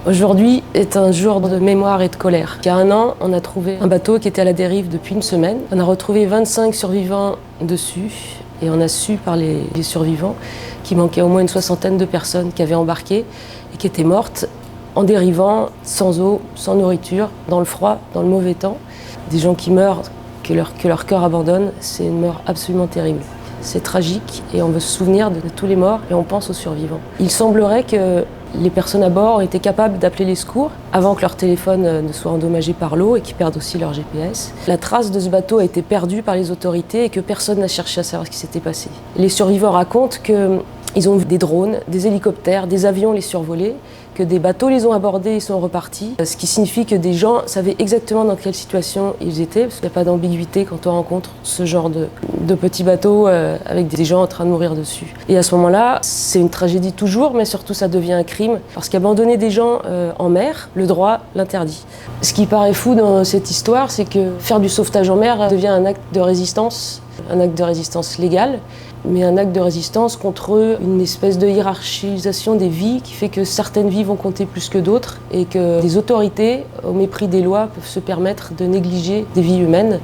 Aujourd'hui est un jour de mémoire et de colère. Il y a 1 an, on a trouvé un bateau qui était à la dérive depuis une semaine. On a retrouvé 25 survivants dessus et on a su par les survivants qu'il manquait au moins une 60aine de personnes qui avaient embarqué et qui étaient mortes en dérivant, sans eau, sans nourriture, dans le froid, dans le mauvais temps. Des gens qui meurent, que leur cœur abandonne, c'est une mort absolument terrible. C'est tragique et on veut se souvenir de tous les morts et on pense aux survivants. Il semblerait que les personnes à bord étaient capables d'appeler les secours avant que leur téléphone ne soit endommagé par l'eau et qu'ils perdent aussi leur GPS. La trace de ce bateau a été perdue par les autorités et que personne n'a cherché à savoir ce qui s'était passé. Les survivants racontent qu'ils ont vu des drones, des hélicoptères, des avions les survoler, que des bateaux les ont abordés et sont repartis. Ce qui signifie que des gens savaient exactement dans quelle situation ils étaient, parce qu'il n'y a pas d'ambiguïté quand on rencontre ce genre de petits bateaux avec des gens en train de mourir dessus. Et à ce moment-là, c'est une tragédie toujours, mais surtout ça devient un crime, parce qu'abandonner des gens en mer, le droit l'interdit. Ce qui paraît fou dans cette histoire, c'est que faire du sauvetage en mer devient un acte de résistance légale, mais un acte de résistance contre une espèce de hiérarchisation des vies qui fait que certaines vies vont compter plus que d'autres et que les autorités, au mépris des lois, peuvent se permettre de négliger des vies humaines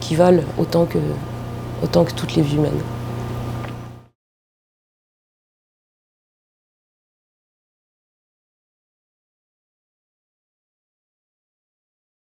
qui valent autant que toutes les vies humaines.